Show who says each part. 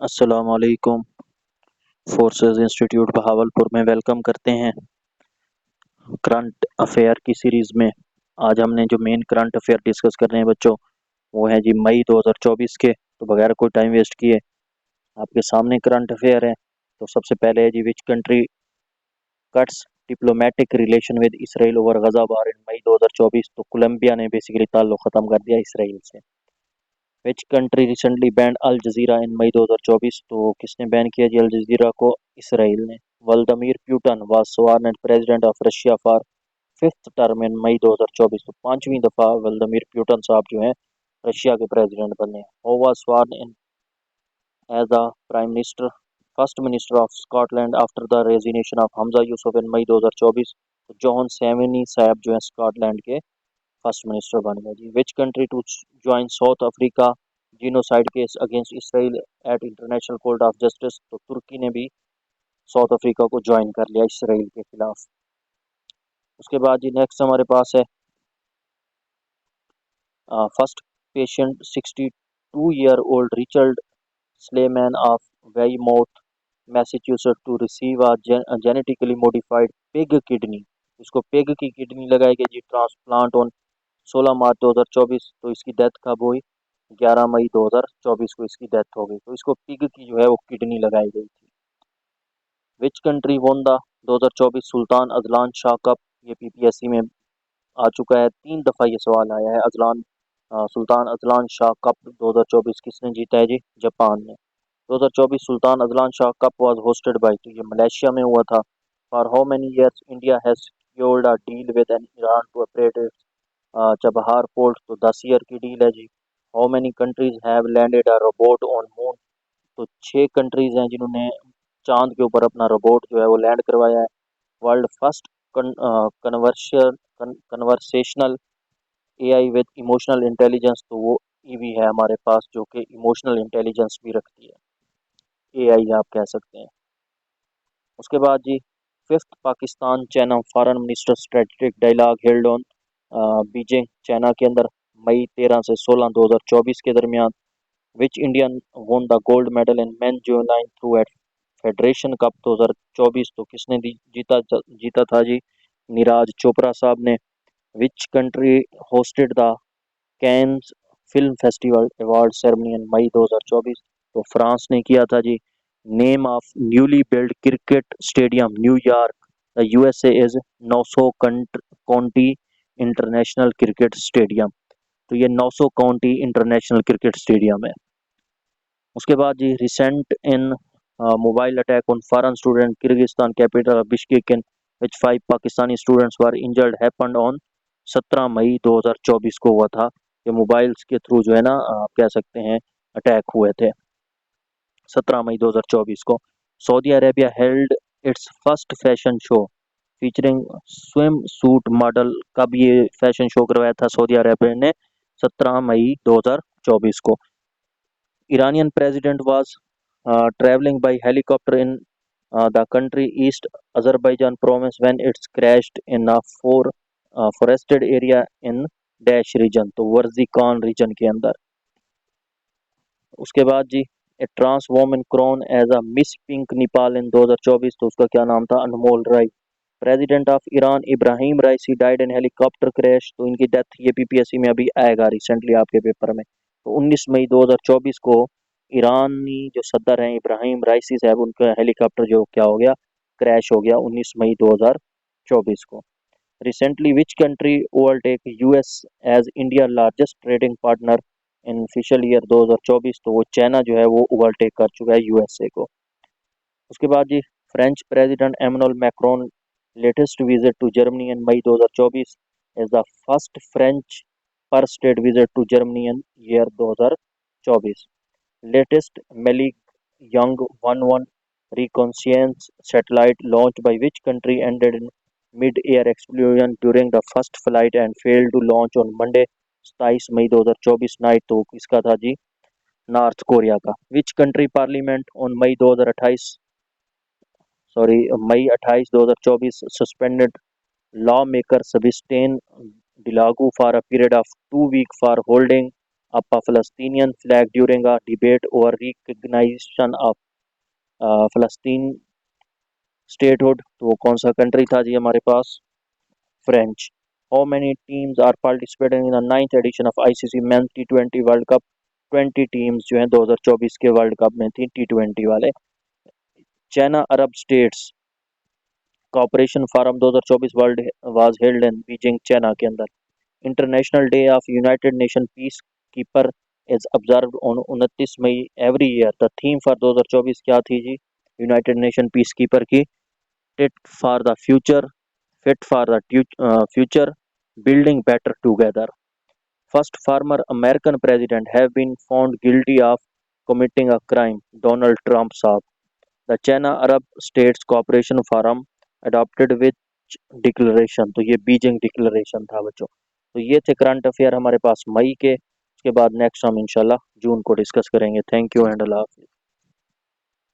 Speaker 1: अस्सलाम वालेकुम। Forces institute Bahawalpur में वेलकम करते हैं करंट अफेयर की सीरीज़ में। आज हमने जो मेन करंट अफेयर डिस्कस कर रहे हैं बच्चों, वो है जी मई 2024 के। तो बगैर कोई टाइम वेस्ट किए आपके सामने करंट अफेयर है। तो सबसे पहले है जी, which country cuts diplomatic relation with Israel over Gaza war in May 2024। तो कोलंबिया ने बेसिकली ताल्लुक ख़त्म कर दिया इसराइल से। Which country recently band Al Jazeera in May 2024। तो किसने बैन किया जी अल जजीरा को? इसराइल ने। Vladimir Putin was sworn as president of Russia for fifth term in May 2024। तो पांचवी दफा व्लादिमीर पुतिन साहब जो हैं रशिया के प्रेसिडेंट बने। Who was sworn in as the prime minister first minister of Scotland after the resignation of Humza Yousaf in May 2024। तो John सेवेनी साहब जो है स्कॉटलैंड के फर्स्ट मिनिस्टर बन गए जी। Which country to join South Africa genocide case against Israel at International Court of Justice. तो तुर्की ने भी साउथ अफ्रीका को ज्वाइन कर लिया इसराइल के खिलाफ। उसके बाद जी नेक्स्ट हमारे पास है first patient 62-year-old Richard Slayman of Weymouth Massachusetts to receive a genetically modified pig kidney. इसको पिग की किडनी लगाई गई जी ट्रांसप्लांट ऑन 16 मार्च 2024। तो इसकी डेथ कब हुई? 11 मई 2024 को इसकी डेथ हो गई। तो इसको पिग की जो है वो किडनी लगाई गई थी। Which country won the 2024 Sultan Azlan Shah cup? ये पीपीएससी में आ चुका है, 3 दफ़ा ये सवाल आया है। सुल्तान अजलान शाह कप 2024 किसने जीता है जी? जापान ने। 2024 Sultan Azlan Shah cup was hosted by, तो ये मलेशिया में हुआ था। For how many years India has secured a deal with an Iran to operate Chabahar port? तो 10 ईयर की डील है जी। How many countries have landed a robot on moon? तो 6 कंट्रीज हैं जिन्होंने चांद के ऊपर अपना रोबोट जो है वो लैंड करवाया है। World first commercial conversational AI with emotional intelligence, तो वो ईवी है हमारे पास जो कि इमोशनल इंटेलिजेंस भी रखती है। एआई आप कह सकते हैं। उसके बाद जी fifth Pakistan China foreign minister strategic dialogue held on Beijing China के अंदर मई 13 से 16 2024 के दरमियान। Which Indian won the gold medal in men juvenile throw at Federation Cup 2024? तो किसने जीता था जी? नीरज चोपड़ा साहब ने। Which country hosted the Cannes film festival award ceremony in May 2024? तो फ्रांस ने किया था जी। Name of newly build cricket stadium New York the USA is Nassau County International Cricket Stadium. तो ये Nassau County International Cricket Stadium है। उसके बाद जी recent in mobile attack on foreign student Kyrgyzstan capital Bishkek in which 5 Pakistani students were injured happened on 17 May 2024 को हुआ था। ये मोबाइल्स के थ्रू जो है ना आप कह सकते हैं अटैक हुए थे 17 मई 2024 को। Saudi Arabia held it's first fashion show featuring swim suit model. कब ये फैशन शो करवाया था सऊदी अरेबिया ने? 17 मई 2024 को। Iranian president was traveling by helicopter in the country East Azerbaijan province when it's crashed in a forested area in dash region, तो वर्जिकान region के अंदर। उसके बाद जी a trans woman crowned as a Miss Pink Nepal in 2024। तो उसका क्या नाम था? Anmol Rai. President of Iran Ebrahim Raisi died in helicopter crash. तो इनकी डेथ ये पीपीएससी में अभी आएगा रिसेंटली आपके पेपर में। तो 19 मई 2024 को ईरानी जो सदर हैं इब्राहिम राइसी साहब, उनका हेलीकॉप्टर जो क्या हो गया? क्रैश हो गया 19 मई 2024 को। Recently which country overtake US as India largest trading partner in fiscal year 2024? तो वो चाइना जो है वो ओवरटेक कर चुका है यूएसए को। उसके बाद जी French president Emmanuel Macron latest visit to Germany in May 2024 is the first French per state visit to Germany in year 2024। Latest Malligyong 11 reconnaissance satellite launched by which country ended in mid-air explosion during the first flight and failed to launch on Monday 27 May 2024 night? तो इसका था जी North Korea का। Which country parliament on May 28 2024 suspended lawmaker Sebastian Delogu for a period of 2 week for holding up a Palestinian flag during a debate over recognition of Palestine statehood. तो वो कौन सा country था जी हमारे पास? French. How many teams are participating in the ninth edition of ICC Men's T20 World Cup? 20 teams जो हैं 2024 के world cup में थी T20 वाले. China Arab states cooperation forum 2024 world was held in Beijing China के अंदर. International day of United Nation peace keeper is observed on 29 May every year. The theme for 2024 क्या थी जी यूनाइटेड नेशन पीस कीपर की? Fit for the future, fit for the future, building better together. First former American president have been found guilty of committing a crime. Donald Trump साहब. The China Arab states cooperation forum adopted which declaration. तो ये Beijing declaration था बच्चों. तो ये थे current affair हमारे पास मई के. उसके बाद नेक्स्ट हम इंशाल्लाह जून को डिस्कस करेंगे. थैंक यू एंड अल्लाह हाफिज़.